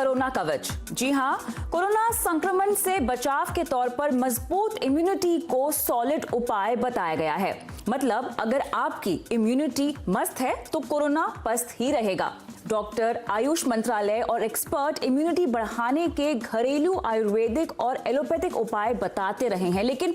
Corona कवच। जी हां, corona संक्रमण से बचाव के तौर पर मजबूत इम्यूनिटी को सॉलिड उपाय बताया गया है। मतलब अगर आपकी इम्यूनिटी मस्त है तो कोरोना पस्त ही रहेगा। डॉक्टर, आयुष मंत्रालय और एक्सपर्ट इम्यूनिटी बढ़ाने के घरेलू आयुर्वेदिक और एलोपैथिक उपाय बताते रहे हैं, लेकिन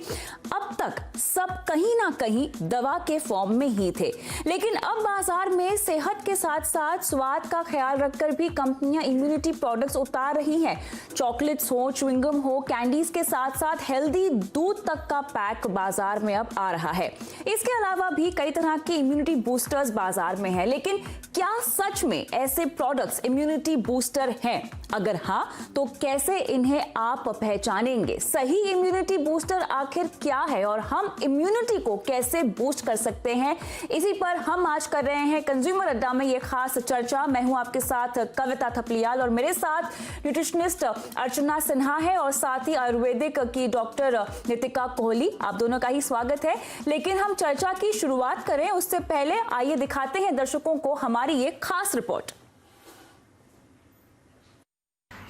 अब तक सब कहीं ना कहीं दवा के फॉर्म में ही थे। लेकिन अब बाजार में सेहत के साथ साथ स्वाद का ख्याल रखकर भी कंपनियां इम्यूनिटी प्रोडक्ट्स उतार रही हैं। चॉकलेट्स हो, च्युइंगम हो, कैंडीज के साथ साथ हेल्दी दूध तक का पैक बाजार में अब आ रहा है। इसके अलावा भी कई तरह के इम्यूनिटी बूस्टर्स बाजार में है, लेकिन क्या सच में ऐसे प्रोडक्ट्स इम्यूनिटी बूस्टर हैं? अगर हाँ, तो कैसे इन्हें आप पहचानेंगे? सही इम्यूनिटी बूस्टर आखिर क्या है और हम इम्यूनिटी को कैसे बूस्ट कर सकते हैं? इसी पर हम आज कर रहे हैं कंज्यूमर अड्डा में ये खास चर्चा। मैं हूं आपके साथ कविता थपलियाल और मेरे साथ न्यूट्रिशनिस्ट अर्चना सिन्हा है और साथ ही आयुर्वेदिक की डॉक्टर नितिका कोहली। आप दोनों का ही स्वागत है। लेकिन हम चर्चा की शुरुआत करें उससे पहले आइए दिखाते हैं दर्शकों को हमारी ये खास रिपोर्ट।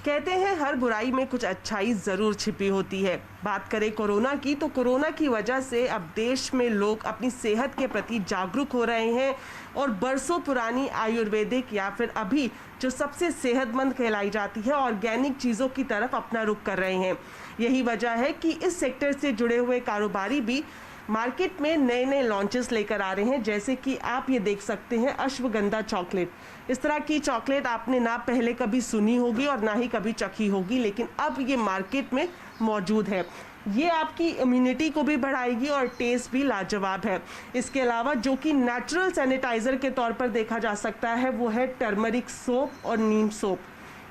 कहते हैं हर बुराई में कुछ अच्छाई जरूर छिपी होती है। बात करें कोरोना की, तो कोरोना की वजह से अब देश में लोग अपनी सेहत के प्रति जागरूक हो रहे हैं और बरसों पुरानी आयुर्वेदिक या फिर अभी जो सबसे सेहतमंद कहलाई जाती है ऑर्गेनिक चीज़ों की तरफ अपना रुख कर रहे हैं। यही वजह है कि इस सेक्टर से जुड़े हुए कारोबारी भी मार्केट में नए नए लॉन्चेस लेकर आ रहे हैं। जैसे कि आप ये देख सकते हैं अश्वगंधा चॉकलेट। इस तरह की चॉकलेट आपने ना पहले कभी सुनी होगी और ना ही कभी चखी होगी, लेकिन अब ये मार्केट में मौजूद है। ये आपकी इम्यूनिटी को भी बढ़ाएगी और टेस्ट भी लाजवाब है। इसके अलावा जो कि नेचुरल सैनिटाइजर के तौर पर देखा जा सकता है वो है टर्मरिक सोप और नीम सोप।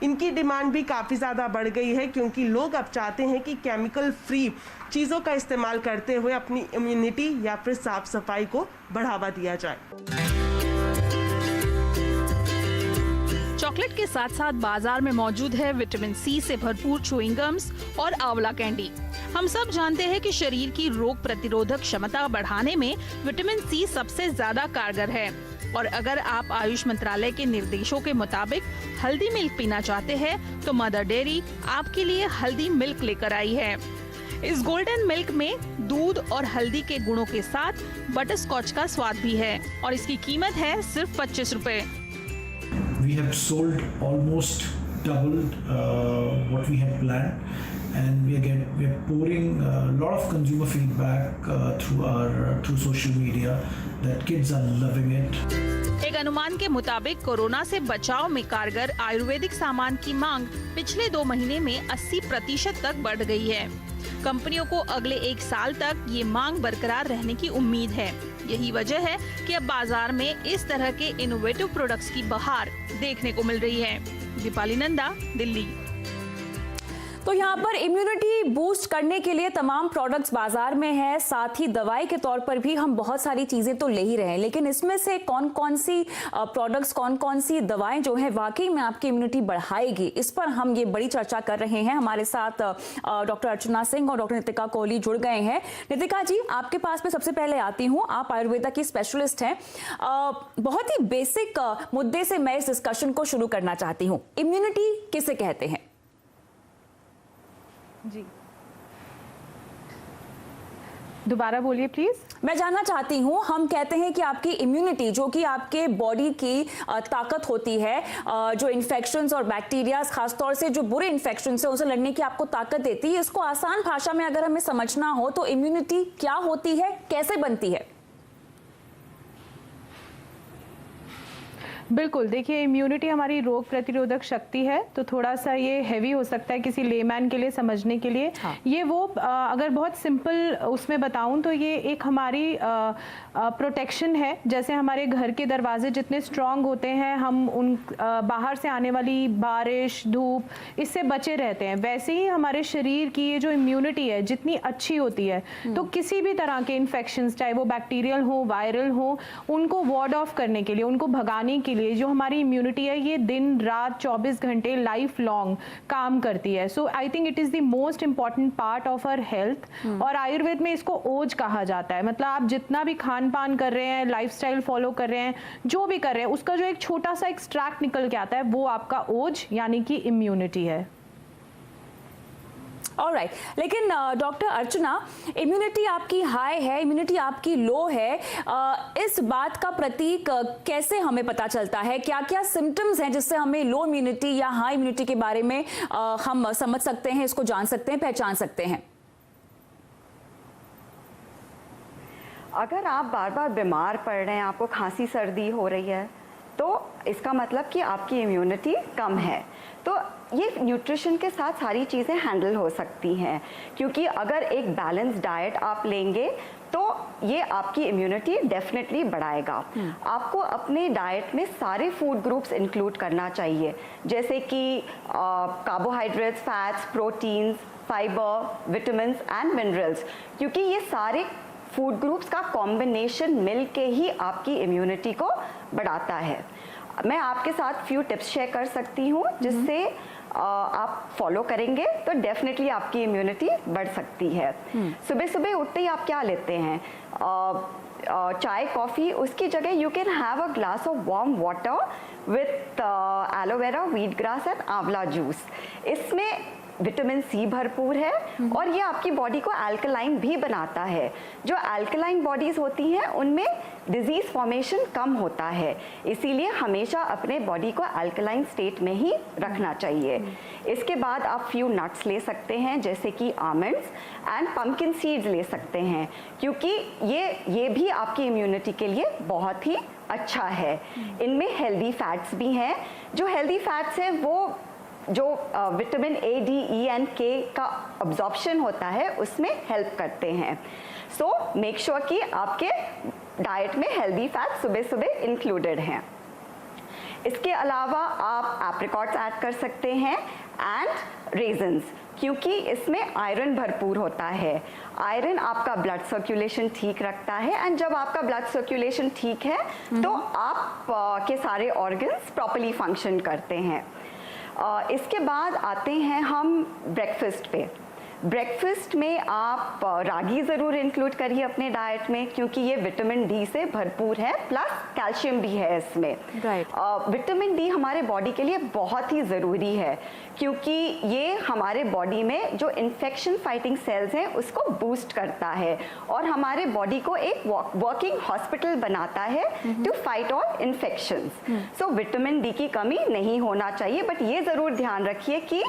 इनकी डिमांड भी काफ़ी ज़्यादा बढ़ गई है क्योंकि लोग अब चाहते हैं कि केमिकल फ्री चीज़ों का इस्तेमाल करते हुए अपनी इम्यूनिटी या फिर साफ सफाई को बढ़ावा दिया जाए। चॉकलेट के साथ साथ बाजार में मौजूद है विटामिन सी से भरपूर च्युइंगम्स और आंवला कैंडी। हम सब जानते हैं कि शरीर की रोग प्रतिरोधक क्षमता बढ़ाने में विटामिन सी सबसे ज्यादा कारगर है। और अगर आप आयुष मंत्रालय के निर्देशों के मुताबिक हल्दी मिल्क पीना चाहते हैं तो मदर डेयरी आपके लिए हल्दी मिल्क लेकर आई है। इस गोल्डन मिल्क में दूध और हल्दी के गुणों के साथ बटर स्कॉच का स्वाद भी है और इसकी कीमत है सिर्फ 25 रुपए। We have sold almost doubled what we had planned, and we are pouring a lot of consumer feedback through social media that kids are loving it. एक अनुमान के मुताबिक कोरोना से बचाव में कारगर आयुर्वेदिक सामान की मांग पिछले 2 महीने में 80% तक बढ़ गई है। कंपनियों को अगले 1 साल तक ये मांग बरकरार रहने की उम्मीद है। यही वजह है कि अब बाजार में इस तरह के इनोवेटिव प्रोडक्ट्स की बहार देखने को मिल रही है। दीपाली नंदा, दिल्ली। तो यहाँ पर इम्यूनिटी बूस्ट करने के लिए तमाम प्रोडक्ट्स बाजार में है, साथ ही दवाई के तौर पर भी हम बहुत सारी चीजें तो ले ही रहे हैं, लेकिन इसमें से कौन कौन सी प्रोडक्ट्स, कौन कौन सी दवाएं जो है वाकई में आपकी इम्यूनिटी बढ़ाएगी, इस पर हम ये बड़ी चर्चा कर रहे हैं। हमारे साथ डॉक्टर अर्चना सिंह और डॉक्टर नितिका कोहली जुड़ गए हैं। नितिका जी, आपके पास में सबसे पहले आती हूँ। आप आयुर्वेदा की स्पेशलिस्ट हैं। बहुत ही बेसिक मुद्दे से मैं इस डिस्कशन को शुरू करना चाहती हूँ। इम्यूनिटी किसे कहते हैं? जी, दोबारा बोलिए प्लीज। मैं जानना चाहती हूँ, हम कहते हैं कि आपकी इम्यूनिटी जो कि आपके बॉडी की ताकत होती है, जो इन्फेक्शंस और बैक्टीरियाज, खासतौर से जो बुरे इन्फेक्शंस है उनसे लड़ने की आपको ताकत देती है। इसको आसान भाषा में अगर हमें समझना हो तो इम्यूनिटी क्या होती है, कैसे बनती है? बिल्कुल, देखिए इम्यूनिटी हमारी रोग प्रतिरोधक शक्ति है, तो थोड़ा सा ये हैवी हो सकता है किसी लेमैन के लिए समझने के लिए। हाँ। ये वो अगर बहुत सिंपल उसमें बताऊं तो ये एक हमारी प्रोटेक्शन है। जैसे हमारे घर के दरवाजे जितने स्ट्रांग होते हैं, हम उन बाहर से आने वाली बारिश, धूप इससे बचे रहते हैं, वैसे ही हमारे शरीर की ये जो इम्यूनिटी है जितनी अच्छी होती है तो किसी भी तरह के इन्फेक्शंस, चाहे वो बैक्टीरियल हो, वायरल हो, उनको वार्ड ऑफ करने के लिए, उनको भगाने के लिए जो हमारी इम्यूनिटी है ये दिन रात 24 घंटे लाइफ लॉन्ग काम करती है। So I think it is the most important part of our health. और आयुर्वेद में इसको ओज कहा जाता है। मतलब आप जितना भी खान पान कर रहे हैं, लाइफस्टाइल फॉलो कर रहे हैं, जो भी कर रहे हैं, उसका जो एक छोटा सा एक्सट्रैक्ट निकल के आता है वो आपका ओज यानी कि इम्यूनिटी है। ऑलराइट, लेकिन डॉक्टर अर्चना, इम्यूनिटी आपकी हाई है, इम्यूनिटी आपकी लो है, इस बात का प्रतीक कैसे हमें पता चलता है? क्या क्या सिम्टम्स हैं जिससे हमें लो इम्यूनिटी या हाई इम्यूनिटी के बारे में हम समझ सकते हैं, इसको जान सकते हैं, पहचान सकते हैं? अगर आप बार बार बीमार पड़ रहे हैं, आपको खांसी सर्दी हो रही है, तो इसका मतलब कि आपकी इम्यूनिटी कम है। तो ये न्यूट्रिशन के साथ सारी चीज़ें हैंडल हो सकती हैं, क्योंकि अगर एक बैलेंस डाइट आप लेंगे तो ये आपकी इम्यूनिटी डेफिनेटली बढ़ाएगा। आपको अपने डाइट में सारे फूड ग्रुप्स इंक्लूड करना चाहिए, जैसे कि carbohydrates, fats, proteins, fibre, vitamins and minerals, क्योंकि ये सारे फूड ग्रुप्स का कॉम्बिनेशन मिल के ही आपकी इम्यूनिटी को बढ़ाता है। मैं आपके साथ फ्यू टिप्स शेयर कर सकती हूँ जिससे आप फॉलो करेंगे तो डेफिनेटली आपकी इम्यूनिटी बढ़ सकती है। सुबह सुबह उठते ही आप क्या लेते हैं? चाय, कॉफ़ी, उसकी जगह you can have a glass of warm water with aloe vera, wheat grass and आंवला जूस। इसमें विटामिन सी भरपूर है और ये आपकी बॉडी को अल्कलाइन भी बनाता है। जो अल्कलाइन बॉडीज होती हैं उनमें डिजीज फॉर्मेशन कम होता है, इसीलिए हमेशा अपने बॉडी को अल्कलाइन स्टेट में ही रखना चाहिए। इसके बाद आप फ्यू नट्स ले सकते हैं, जैसे कि आमंड्स एंड पम्पकिन सीड्स ले सकते हैं, क्योंकि ये भी आपकी इम्यूनिटी के लिए बहुत ही अच्छा है। इनमें हेल्दी फैट्स भी हैं। जो हेल्दी फैट्स हैं वो जो vitamin A, D, E and के का अब्जॉर्प्शन होता है उसमें हेल्प करते हैं। सो मेक श्योर कि आपके डाइट में हेल्दी फैट सुबह सुबह इंक्लूडेड हैं। इसके अलावा आप एप्रिकॉट्स ऐड कर सकते हैं एंड रेजन्स, क्योंकि इसमें आयरन भरपूर होता है। आयरन आपका ब्लड सर्कुलेशन ठीक रखता है एंड जब आपका ब्लड सर्कुलेशन ठीक है तो आप के सारे ऑर्गन्स प्रॉपर्ली फंक्शन करते हैं। इसके बाद आते हैं हम ब्रेकफास्ट पे। ब्रेकफास्ट में आप रागी ज़रूर इंक्लूड करिए अपने डाइट में, क्योंकि ये विटामिन डी से भरपूर है, प्लस कैल्शियम भी है इसमें। विटामिन डी हमारे बॉडी के लिए बहुत ही ज़रूरी है, क्योंकि ये हमारे बॉडी में जो इन्फेक्शन फाइटिंग सेल्स हैं उसको बूस्ट करता है और हमारे बॉडी को एक वर्किंग हॉस्पिटल बनाता है to fight all infections. So vitamin D की कमी नहीं होना चाहिए, बट ये ज़रूर ध्यान रखिए कि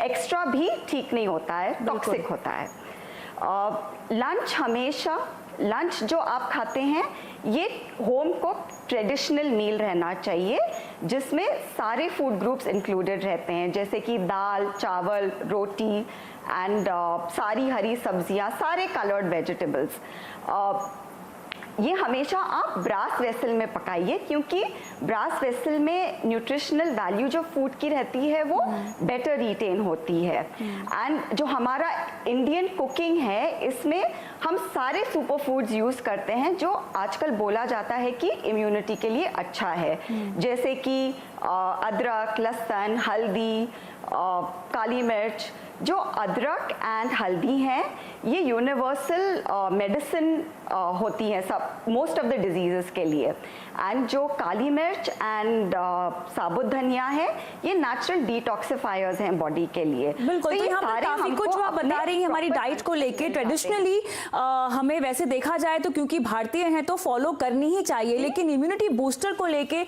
एक्स्ट्रा भी ठीक नहीं होता है, टॉक्सिक होता है। लंच हमेशा, लंच जो आप खाते हैं ये होम कुक ट्रेडिशनल मील रहना चाहिए, जिसमें सारे फूड ग्रुप्स इंक्लूडेड रहते हैं, जैसे कि दाल, चावल, रोटी एंड सारी हरी सब्जियां, सारे कलर्ड वेजिटेबल्स। ये हमेशा आप ब्रास वेसल में पकाइए, क्योंकि ब्रास वेसल में न्यूट्रिशनल वैल्यू जो फूड की रहती है वो बेटर रिटेन होती है। एंड जो हमारा इंडियन कुकिंग है इसमें हम सारे सुपर फूड्स यूज़ करते हैं जो आजकल बोला जाता है कि इम्यूनिटी के लिए अच्छा है, जैसे कि अदरक, लहसुन, हल्दी, काली मिर्च। जो अदरक एंड हल्दी हैं ये यूनिवर्सल मेडिसिन होती हैं सब मोस्ट ऑफ द डिजीजेस के लिए, एंड जो काली मिर्च एंड साबुत धनिया है ये नेचुरल डिटॉक्सिफायर्स हैं बॉडी के लिए। बिल्कुल, तो यहाँ पर काफी कुछ जो आप बता रही हैं हमारी डाइट को लेके ट्रेडिशनली हमें वैसे देखा जाए तो क्योंकि भारतीय हैं तो फॉलो करनी ही चाहिए, लेकिन इम्यूनिटी बूस्टर को लेके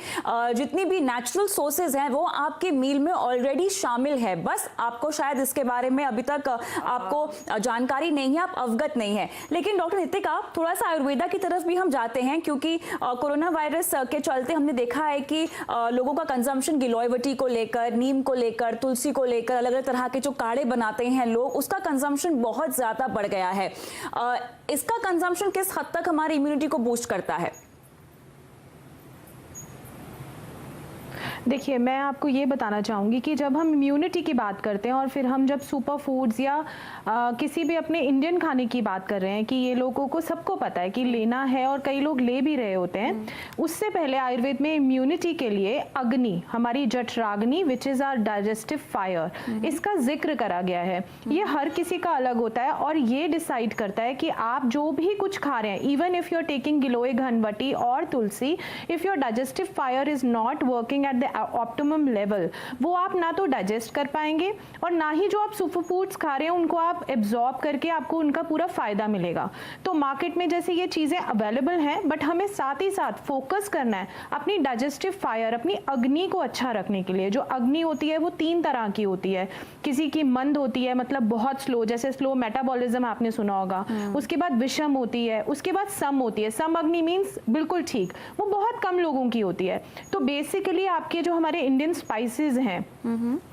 जितनी भी नेचुरल सोर्सेज हैं वो आपके मील में ऑलरेडी शामिल है, बस आपको शायद इसके बारे में अभी तक आपको जानकारी नहीं है, आप अवगत नहीं है। लेकिन डॉक्टर नितिका, थोड़ा सा आयुर्वेदा की तरफ भी हम जाते हैं, क्योंकि कोरोना वायरस के चलते हमने देखा है कि लोगों का कंजम्पशन गिलोयवटी को लेकर, नीम को लेकर, तुलसी को लेकर, अलग अलग तरह के जो काढ़े बनाते हैं लोग, उसका कंजम्पशन बहुत ज्यादा बढ़ गया है। इसका कंजम्पशन किस हद तक हमारी इम्यूनिटी को बूस्ट करता है? देखिए, मैं आपको ये बताना चाहूँगी कि जब हम इम्यूनिटी की बात करते हैं और फिर हम जब सुपर फूड्स या किसी भी अपने इंडियन खाने की बात कर रहे हैं कि ये लोगों को सबको पता है कि लेना है और कई लोग ले भी रहे होते हैं, उससे पहले आयुर्वेद में इम्यूनिटी के लिए अग्नि, हमारी जठराग्नि which is our digestive fire, इसका जिक्र करा गया है। ये हर किसी का अलग होता है और ये डिसाइड करता है कि आप जो भी कुछ खा रहे हैं, even if you are taking गिलोय घनवटी और तुलसी, if your digestive fire is not working at the optimum level, वो आप ना तो डाइजेस्ट कर पाएंगे और ना ही जो आप सुपर फूड्स खा रहे हैं उनको आप एब्जॉर्ब करके आपको उनका पूरा फायदा मिलेगा। तो मार्केट में जैसे ये चीज़ें अवेलेबल हैं, बट हमें साथ ही साथ फोकस करना है अपनी डाइजेस्टिव फायर, अपनी अग्नि को अच्छा रखने के लिए। जो अग्नि होती है वो 3 तरह की होती है। किसी की मंद होती है, मतलब बहुत स्लो, जैसे स्लो मेटाबॉलिज्म आपने सुना होगा। उसके बाद विषम होती है, उसके बाद सम होती है। सम अग्नि मीन्स बिल्कुल ठीक, वो बहुत कम लोगों की होती है। तो बेसिकली आपके जो हमारे इंडियन स्पाइसेस हैं,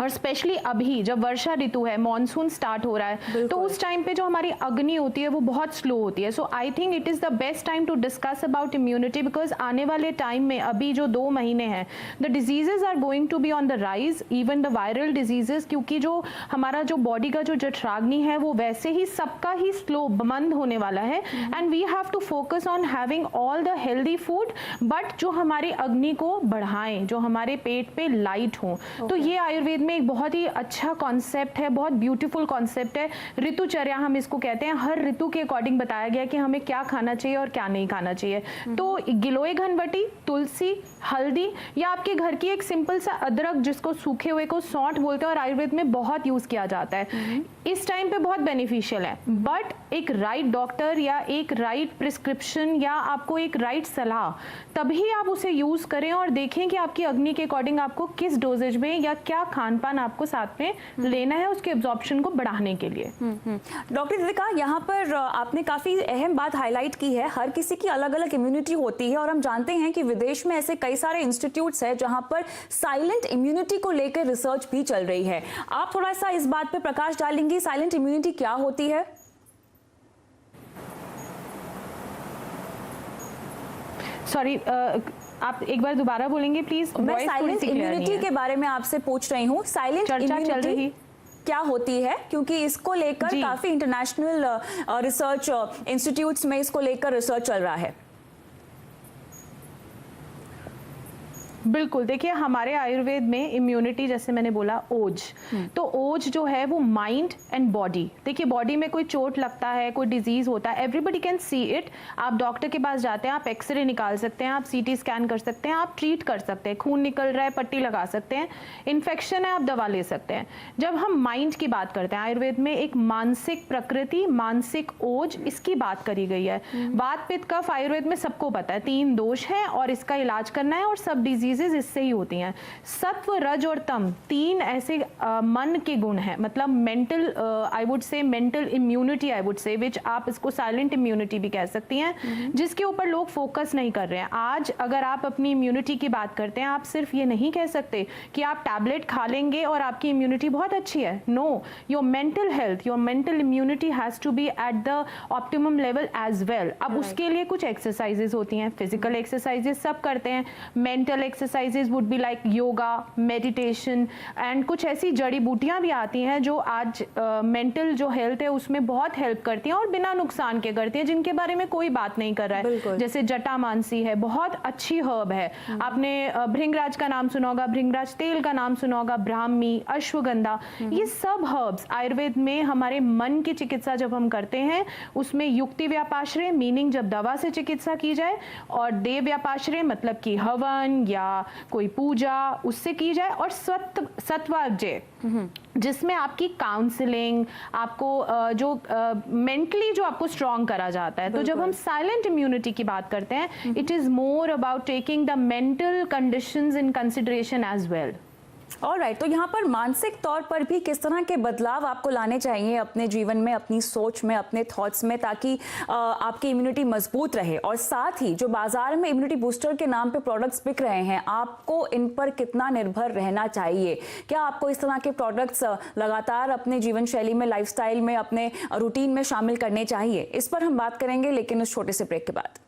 और स्पेशली अभी जब वर्षा ऋतु है, मॉनसून स्टार्ट हो रहा है, तो उस टाइम पे जो हमारी अग्नि होती है वो बहुत स्लो होती है। So I think it is the best time to discuss about immunity, because आने वाले टाइम में अभी जो 2 महीने हैं, the diseases are going to be on the rise, even the viral diseases, क्योंकि जो हमारा जो बॉडी का जो जठराग्नि है वो वैसे ही सबका ही स्लो बंद होने वाला है। And we have to focus on having all the healthy food, but जो हमारी अग्नि को बढ़ाएं, जो हमारे पेट पे लाइट हो। तो ये आयुर्वेद में एक बहुत ही अच्छा कॉन्सेप्ट है, बहुत ब्यूटीफुल कॉन्सेप्ट है। ऋतुचर्या हम इसको कहते हैं। हर ऋतु के अकॉर्डिंग बताया गया कि हमें क्या खाना चाहिए और क्या नहीं खाना चाहिए। तो गिलोय घनवटी, तुलसी, हल्दी, या आपके घर की एक सिंपल सा अदरक जिसको सूखे हुए को सौंठ बोलते हैं और आयुर्वेद में बहुत यूज किया जाता है, इस टाइम पे बहुत बेनिफिशियल है। बट एक राइट डॉक्टर या एक राइट प्रिस्क्रिप्शन या आपको एक राइट सलाह, तभी आप उसे यूज करें और देखें कि आपकी अग्नि के अकॉर्डिंग आपको किस डोजेज में या क्या खान पान आपको साथ में लेना है उसके एब्जॉर्प्शन को बढ़ाने के लिए। डॉक्टर दीपिका, यहाँ पर आपने काफी अहम बात हाईलाइट की है। हर किसी की अलग अलग इम्यूनिटी होती है और हम जानते हैं कि विदेश में ऐसे कई सारे इंस्टीट्यूट्स हैं जहां पर साइलेंट इम्यूनिटी को लेकर रिसर्च भी चल रही है। आप थोड़ा सा इस बात पे प्रकाश डालेंगी, साइलेंट इम्यूनिटी क्या होती है? सॉरी, आप एक बार दोबारा बोलेंगे प्लीज? मैं साइलेंट इम्यूनिटी के बारे में आपसे पूछ रही हूँ। साइलेंट चर्चा चल रही इम्यूनिटी क्या होती है, क्योंकि इसको लेकर काफी इंटरनेशनल रिसर्च इंस्टीट्यूट्स में इसको लेकर रिसर्च चल रहा है। बिल्कुल, देखिए हमारे आयुर्वेद में इम्यूनिटी, जैसे मैंने बोला, ओज, तो ओज जो है वो माइंड एंड बॉडी। देखिए बॉडी में कोई चोट लगता है, कोई डिजीज होता है, एवरीबडी कैन सी इट। आप डॉक्टर के पास जाते हैं, आप एक्सरे निकाल सकते हैं, आप सीटी स्कैन कर सकते हैं, आप ट्रीट कर सकते हैं, खून निकल रहा है पट्टी लगा सकते हैं, इन्फेक्शन है आप दवा ले सकते हैं। जब हम माइंड की बात करते हैं, आयुर्वेद में एक मानसिक प्रकृति, मानसिक ओज, इसकी बात करी गई है। वात पित्त कफ आयुर्वेद में सबको पता है 3 दोष हैं और इसका इलाज करना है और सब डिजीज इससे ही होती हैं। सत्व, रज और तम 3 ऐसे मन के गुण हैं, मतलब mental, I would say mental immunity, I would say, which आप इसको साइलेंट इम्यूनिटी भी कह सकती हैं, जिसके ऊपर लोग फोकस नहीं कर रहे हैं। आज अगर आप अपनी इम्यूनिटी की बात करते हैं, आप सिर्फ ये नहीं कह सकते कि आप टैबलेट खा लेंगे और आपकी इम्यूनिटी बहुत अच्छी है। No, your mental health, your mental immunity has to be at the optimum level as well. अब उसके लिए कुछ एक्सरसाइजेज होती हैं, फिजिकल एक्सरसाइजेज सब करते हैं, mental exercises would be like yoga, meditation, and कुछ ऐसी जड़ी बूटियां भी आती हैं जो आज मेंटल जो हेल्थ है उसमें बहुत हेल्प करती हैं और बिना नुकसान के करती हैं, जिनके बारे में कोई बात नहीं कर रहा है। जैसे जटामानसी है, बहुत अच्छी हर्ब है। आपने भृंगराज का नाम सुना होगा, भृंगराज तेल का नाम सुना होगा, ब्राह्मी, अश्वगंधा, ये सब हर्ब्स आयुर्वेद में हमारे मन की चिकित्सा जब हम करते हैं उसमें युक्ति व्यापाश्रय, मीनिंग जब दवा से चिकित्सा की जाए, और देव व्यापाश्रय मतलब कि हवन या कोई पूजा उससे की जाए, और सत्वार्जय जिसमें आपकी काउंसलिंग, आपको जो मेंटली जो आपको स्ट्रॉन्ग करा जाता है। तो जब हम साइलेंट इम्यूनिटी की बात करते हैं, it is more about taking the mental conditions in consideration as well. Alright, तो यहाँ पर मानसिक तौर पर भी किस तरह के बदलाव आपको लाने चाहिए अपने जीवन में, अपनी सोच में, अपने थॉट्स में, ताकि आपकी इम्यूनिटी मजबूत रहे? और साथ ही जो बाजार में इम्यूनिटी बूस्टर के नाम पे प्रोडक्ट्स बिक रहे हैं, आपको इन पर कितना निर्भर रहना चाहिए? क्या आपको इस तरह के प्रोडक्ट्स लगातार अपने जीवन शैली में, लाइफस्टाइल में, अपने रूटीन में शामिल करने चाहिए? इस पर हम बात करेंगे, लेकिन उस छोटे से ब्रेक के बाद।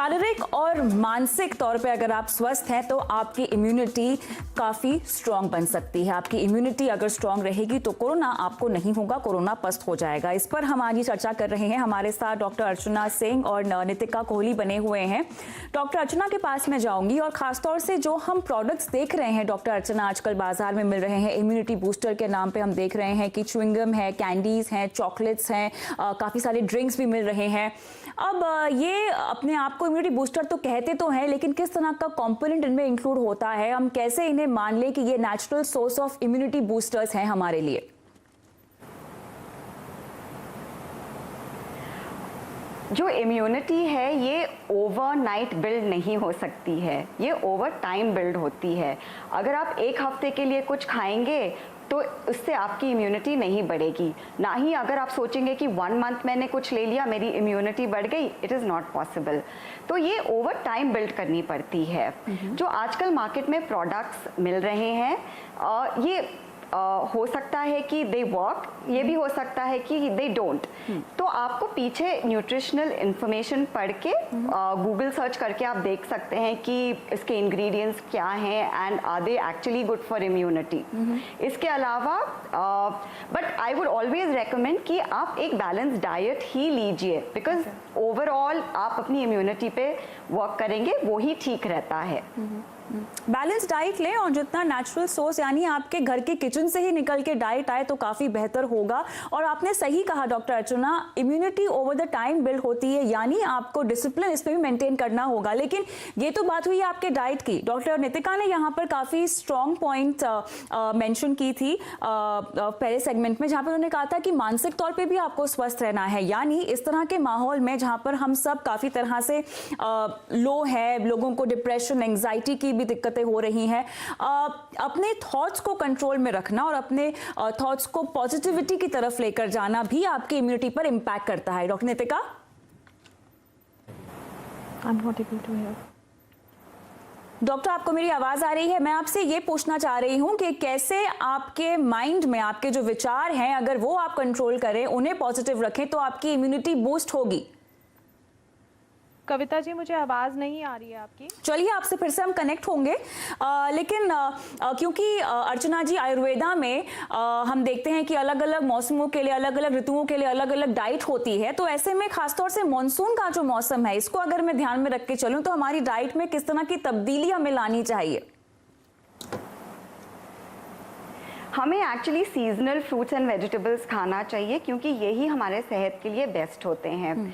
शारीरिक और मानसिक तौर पे अगर आप स्वस्थ हैं तो आपकी इम्यूनिटी काफी स्ट्रांग बन सकती है। आपकी इम्यूनिटी अगर स्ट्रांग रहेगी तो कोरोना आपको नहीं होगा, कोरोना पस्त हो जाएगा। इस पर हम आज चर्चा कर रहे हैं। हमारे साथ डॉक्टर अर्चना सिंह और नितिका कोहली बने हुए हैं। डॉक्टर अर्चना के पास मैं जाऊंगी और खासतौर से जो हम प्रोडक्ट्स देख रहे हैं डॉक्टर अर्चना आजकल बाजार में मिल रहे हैं इम्यूनिटी बूस्टर के नाम पे, हम देख रहे हैं कि च्युइंगम है, कैंडीज हैं, चॉकलेट्स हैं, काफी सारे ड्रिंक्स भी मिल रहे हैं। अब ये अपने आप को इम्यूनिटी बूस्टर तो कहते तो हैं, लेकिन किस तरह का कंपोनेंट इनमें इंक्लूड होता है, हम कैसे इन्हें मान लें कि ये natural source of immunity boosters हैं हमारे लिए? जो इम्यूनिटी है ये ओवरनाइट बिल्ड नहीं हो सकती है, ये ओवर टाइम बिल्ड होती है। अगर आप एक हफ्ते के लिए कुछ खाएंगे तो उससे आपकी इम्यूनिटी नहीं बढ़ेगी, ना ही अगर आप सोचेंगे कि 1 मंथ मैंने कुछ ले लिया मेरी इम्यूनिटी बढ़ गई, इट इज़ नॉट पॉसिबल। तो ये ओवर टाइम बिल्ड करनी पड़ती है। जो आजकल मार्केट में प्रोडक्ट्स मिल रहे हैं ये हो सकता है कि दे वर्क, ये भी हो सकता है कि दे डोंट। तो आपको पीछे न्यूट्रिशनल इंफॉर्मेशन पढ़ के गूगल सर्च करके आप देख सकते हैं कि इसके इंग्रेडिएंट्स क्या हैं and are they actually good for immunity. इसके अलावा but I would always recommend कि आप एक बैलेंस डाइट ही लीजिए, बिकॉज ओवरऑल आप अपनी इम्यूनिटी पे वर्क करेंगे वो ही ठीक रहता है। बैलेंस डाइट लें और जितना नेचुरल सोर्स यानी आपके घर के किचन से ही निकल के डाइट आए तो काफ़ी बेहतर होगा। और आपने सही कहा doctor Archana, immunity over the time build होती है, यानी आपको डिसिप्लिन इसमें भी मेंटेन करना होगा। लेकिन ये तो बात हुई आपके डाइट की। डॉक्टर नितिका ने यहाँ पर काफ़ी स्ट्रॉन्ग पॉइंट मेंशन की थी पहले सेगमेंट में, जहाँ पर उन्होंने कहा था कि मानसिक तौर पर भी आपको स्वस्थ रहना है। यानी इस तरह के माहौल में जहाँ पर हम सब काफ़ी तरह से लो है, लोगों को डिप्रेशन, एंग्जाइटी की भी दिक्कतें हो रही हैं, अपने थॉट्स को कंट्रोल में रखना और अपने थॉट्स को पॉजिटिविटी की तरफ लेकर जाना भी आपकी इम्यूनिटी पर इंपैक्ट करता है। डॉक्टर नितिका, डॉक्टर आपको मेरी आवाज आ रही है? मैं आपसे ये पूछना चाह रही हूं कि कैसे आपके माइंड में आपके जो विचार हैं अगर वो आप कंट्रोल करें, उन्हें पॉजिटिव रखें तो आपकी इम्यूनिटी बूस्ट होगी। कविता जी मुझे आवाज़ नहीं आ रही है आपकी। चलिए आपसे फिर से हम कनेक्ट होंगे, लेकिन क्योंकि अर्चना जी आयुर्वेदा में हम देखते हैं कि अलग अलग मौसमों के लिए, अलग अलग ऋतुओं के लिए अलग अलग डाइट होती है, तो ऐसे में खासतौर से मॉनसून का जो मौसम है इसको अगर मैं ध्यान में रख के चलूं तो हमारी डाइट में किस तरह की तब्दीली हमें लानी चाहिए? हमें actually seasonal fruits and vegetables खाना चाहिए क्योंकि यही हमारे सेहत के लिए बेस्ट होते हैं।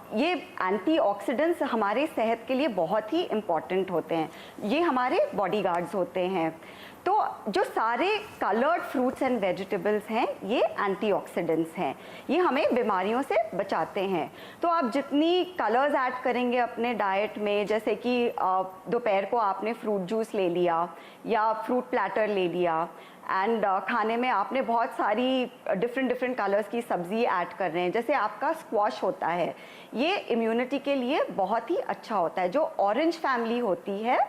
ये एंटीऑक्सीडेंट्स हमारे सेहत के लिए बहुत ही इम्पॉर्टेंट होते हैं, ये हमारे बॉडीगार्ड्स होते हैं। तो जो सारे कलर्ड फ्रूट्स एंड वेजिटेबल्स हैं ये एंटीऑक्सीडेंट्स हैं, ये हमें बीमारियों से बचाते हैं। तो आप जितनी कलर्स ऐड करेंगे अपने डाइट में, जैसे कि दोपहर को आपने फ्रूट जूस ले लिया या फ्रूट प्लेटर ले लिया एंड खाने में आपने बहुत सारी डिफरेंट कलर्स की सब्जी ऐड कर रहे हैं, जैसे आपका स्क्वाश होता है, ये इम्यूनिटी के लिए बहुत ही अच्छा होता है। जो ऑरेंज फैमिली होती है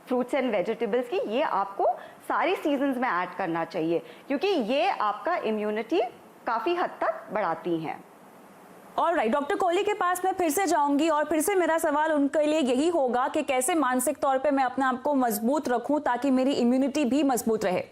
फ्रूट्स एंड वेजिटेबल्स की, ये आपको सारी सीजन्स में ऐड करना चाहिए क्योंकि ये आपका इम्यूनिटी काफ़ी हद तक बढ़ाती हैं। ऑलराइट, डॉक्टर कोहली के पास मैं फिर से जाऊंगी और फिर से मेरा सवाल उनके लिए यही होगा कि कैसे मानसिक तौर पे मैं अपने आप को मजबूत रखूं ताकि मेरी इम्यूनिटी भी मजबूत रहे।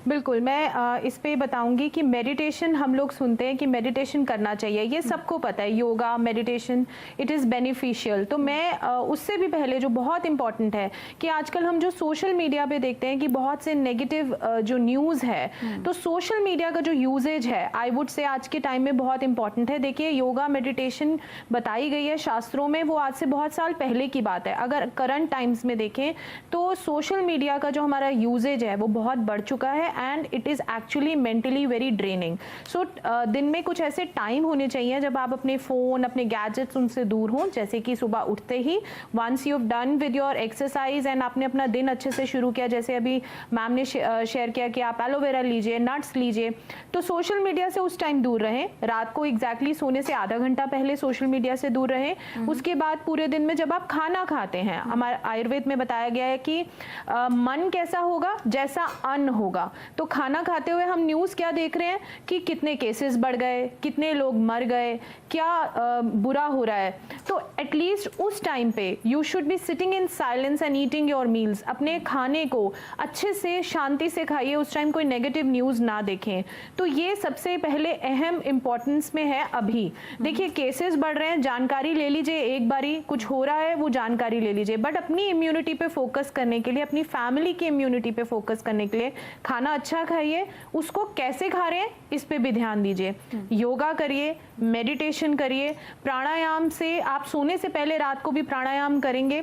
बिल्कुल, मैं इस पे बताऊंगी कि मेडिटेशन, हम लोग सुनते हैं कि मेडिटेशन करना चाहिए, ये सबको पता है, yoga, meditation, it is beneficial. तो मैं उससे भी पहले जो बहुत इंपॉर्टेंट है कि आजकल हम जो सोशल मीडिया पे देखते हैं कि बहुत से नेगेटिव जो न्यूज़ है, तो सोशल मीडिया का जो यूजेज है आई वुड से आज के टाइम में बहुत इंपॉर्टेंट है। देखिए, योगा, मेडिटेशन बताई गई है शास्त्रों में, वो आज से बहुत साल पहले की बात है। अगर करंट टाइम्स में देखें तो सोशल मीडिया का जो हमारा यूजेज है वो बहुत बढ़ चुका है and it is actually mentally very draining. So दिन में कुछ ऐसे टाइम होने चाहिए जब आप अपने फ़ोन, अपने गैजेट्स उनसे दूर हों, जैसे कि सुबह उठते ही once you have done with your exercise and आपने अपना दिन अच्छे से शुरू किया, जैसे अभी मैम ने शेयर किया कि आप एलोवेरा लीजिए, नट्स लीजिए, तो सोशल मीडिया से उस टाइम दूर रहें। रात को एग्जैक्टली सोने से आधा घंटा पहले सोशल मीडिया से दूर रहें। उसके बाद पूरे दिन में जब आप खाना खाते हैं, हमारे आयुर्वेद में बताया गया है कि मन कैसा होगा, जैसा अन्न होगा। तो खाना खाते हुए हम न्यूज़ क्या देख रहे हैं कि कितने केसेस बढ़ गए, कितने लोग मर गए, क्या बुरा हो रहा है। तो एटलीस्ट उस टाइम पे you should be sitting in silence and eating your meals. अपने खाने को अच्छे से शांति से खाइए, उस टाइम कोई नेगेटिव न्यूज़ ना देखें। तो ये सबसे पहले अहम इम्पोर्टेंस में है। अभी देखिए केसेस बढ़ रहे हैं, जानकारी ले लीजिए, एक बारी कुछ हो रहा है वो जानकारी ले लीजिए, बट अपनी इम्यूनिटी पे फोकस करने के लिए, अपनी फैमिली की इम्यूनिटी पे फोकस करने के लिए खाना अच्छा खाइए। उसको कैसे खा रहे हैं इस पे भी ध्यान दीजिए। योगा करिए, मेडिटेशन करिए, प्राणायाम से आप सोने से पहले रात को भी प्राणायाम करेंगे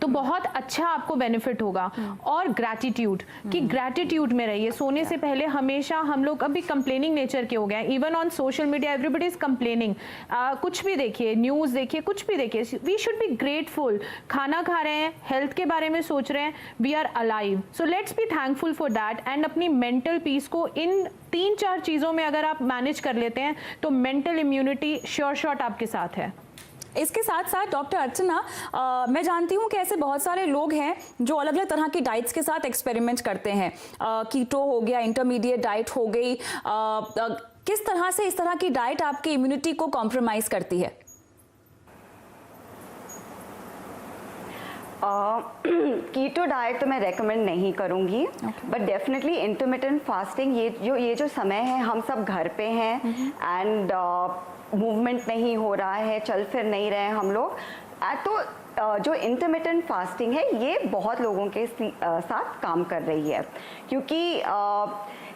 तो बहुत अच्छा आपको बेनिफिट होगा। और ग्रैटिट्यूड, कि ग्रैटिट्यूड में रहिए। सोने से पहले हमेशा हम लोग अभी कंप्लेनिंग नेचर के हो गए हैं, even on social media everybody is complaining. कुछ भी देखिए, न्यूज़ देखिए, कुछ भी देखिए, वी शुड बी ग्रेटफुल। खाना खा रहे हैं, हेल्थ के बारे में सोच रहे हैं, we are alive, so let's be thankful for that. And अपनी मेंटल पीस को इन 3-4 चीज़ों में अगर आप मैनेज कर लेते हैं तो मेंटल इम्यूनिटी श्योर शॉट आपके साथ है। इसके साथ साथ डॉक्टर अर्चना, मैं जानती हूँ कि ऐसे बहुत सारे लोग हैं जो अलग अलग तरह की डाइट्स के साथ एक्सपेरिमेंट करते हैं। कीटो हो गया, इंटरमीडिएट डाइट हो गई। किस तरह से इस तरह की डाइट आपकी इम्यूनिटी को कॉम्प्रोमाइज करती है? कीटो डाइट तो मैं रेकमेंड नहीं करूंगी, बट डेफिनेटली इंटरमिटेंट फास्टिंग, ये जो समय है हम सब घर पे हैं एंड मूवमेंट नहीं हो रहा है, चल फिर नहीं रहे हैं हम लोग, तो जो इंटरमिटेंट फास्टिंग है ये बहुत लोगों के साथ काम कर रही है, क्योंकि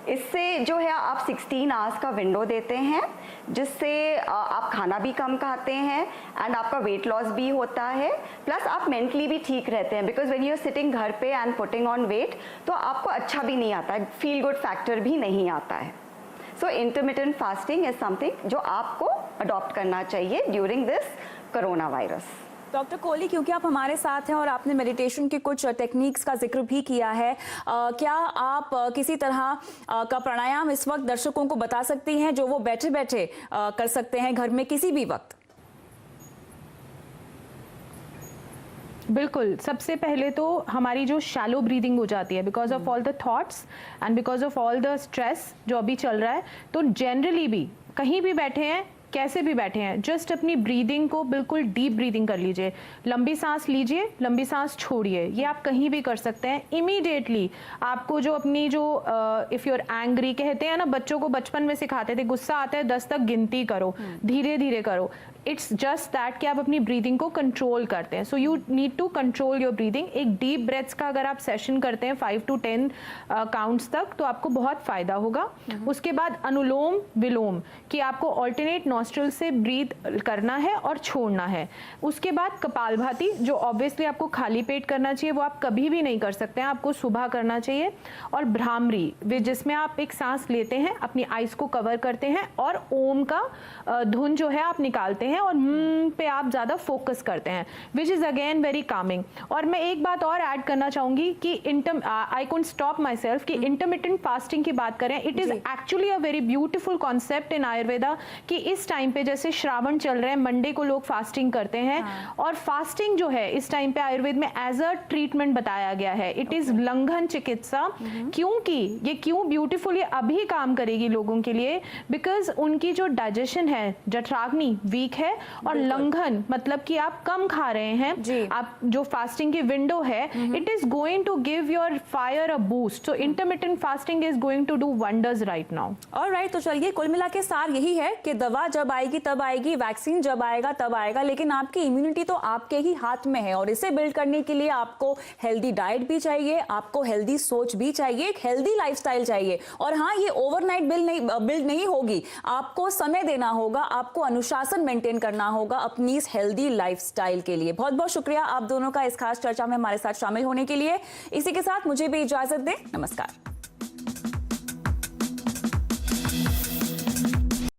इससे जो है आप 16 आवर्स का विंडो देते हैं, जिससे आप खाना भी कम खाते हैं एंड आपका वेट लॉस भी होता है, प्लस आप मेंटली भी ठीक रहते हैं। Because when you are sitting घर पे एंड पुटिंग ऑन वेट, तो आपको अच्छा भी नहीं आता है, फील गुड फैक्टर भी नहीं आता है। सो इंटरमिटेंट फास्टिंग इज समथिंग जो आपको अडॉप्ट करना चाहिए during this corona virus. Doctor Kohli, क्योंकि आप हमारे साथ हैं और आपने मेडिटेशन की कुछ टेक्निक्स का जिक्र भी किया है, क्या आप किसी तरह का प्राणायाम इस वक्त दर्शकों को बता सकती हैं जो वो बैठे बैठे कर सकते हैं घर में किसी भी वक्त? बिल्कुल, सबसे पहले तो हमारी जो शैलो ब्रीदिंग हो जाती है because of all the thoughts and because of all the stress जो अभी चल रहा है, तो जनरली भी कहीं भी बैठे हैं, कैसे भी बैठे हैं, जस्ट अपनी ब्रीदिंग को बिल्कुल डीप ब्रीदिंग कर लीजिए। लंबी सांस लीजिए, लंबी सांस छोड़िए, ये आप कहीं भी कर सकते हैं। इमीडिएटली आपको जो अपनी जो इफ़ यू आर एंग्री, कहते हैं ना बच्चों को बचपन में सिखाते थे, गुस्सा आता है 10 तक गिनती करो, धीरे धीरे करो। इट्स जस्ट दैट कि आप अपनी ब्रीदिंग को कंट्रोल करते हैं। So you need to control your breathing. एक डीप ब्रेथ्स का अगर आप सेशन करते हैं 5 to 10 काउंट्स तक, तो आपको बहुत फायदा होगा। उसके बाद अनुलोम विलोम, कि आपको ऑल्टरनेट नॉस्ट्रल से ब्रीथ करना है और छोड़ना है। उसके बाद कपालभाति, जो ऑब्वियसली आपको खाली पेट करना चाहिए, वो आप कभी भी नहीं कर सकते हैं, आपको सुबह करना चाहिए। और भ्रामरी, जिसमें आप एक सांस लेते हैं, अपनी आइज को कवर करते हैं और ओम का धुन जो है आप निकालते हैं और पे आप ज़्यादा फोकस करते हैं, which is again very Kameng. और मैं एक बात और ऐड करना चाहूँगी कि I couldn't stop my self कि इंटरमिटेंट फास्टिंग की बात करें, it is actually a very beautiful concept in Ayurveda, कि इस टाइम पे जैसे श्रावण चल रहे हैं, मंडे को लोग फास्टिंग करते हैं, और फास्टिंग जो है इस टाइम पे आयुर्वेद में एज अ ट्रीटमेंट बताया गया है। इट इज़ लंघन चिकित्सा। क्योंकि ये क्यों ब्यूटिफुली अभी काम करेगी लोगों के लिए, बिकॉज उनकी जो डाइजेशन है, जठराग्नि वीक है, और लंघन मतलब कि आप कम खा रहे हैं, आप जो फास्टिंग की विंडो है, it is going to give your fire a boost. So intermittent fasting is going to do wonders right now. Alright, तो चलिए कुल मिला के सार यही है कि दवा जब आएगी तब आएगी, वैक्सीन जब आएगा तब आएगा, लेकिन आपकी इम्यूनिटी तो आपके ही हाथ में है। और इसे बिल्ड करने के लिए आपको हेल्दी डाइट भी चाहिए, आपको हेल्दी सोच भी चाहिए, एक हेल्दी लाइफस्टाइल चाहिए। और हाँ, ये ओवरनाइट बिल्ड नहीं होगी, आपको समय देना होगा, आपको अनुशासन मेंटेन करना होगा अपनी इस हेल्दी लाइफस्टाइल के लिए। बहुत बहुत शुक्रिया आप दोनों का इस खास चर्चा में हमारे साथ शामिल होने के लिए। इसी के साथ मुझे भी इजाजत दें, नमस्कार।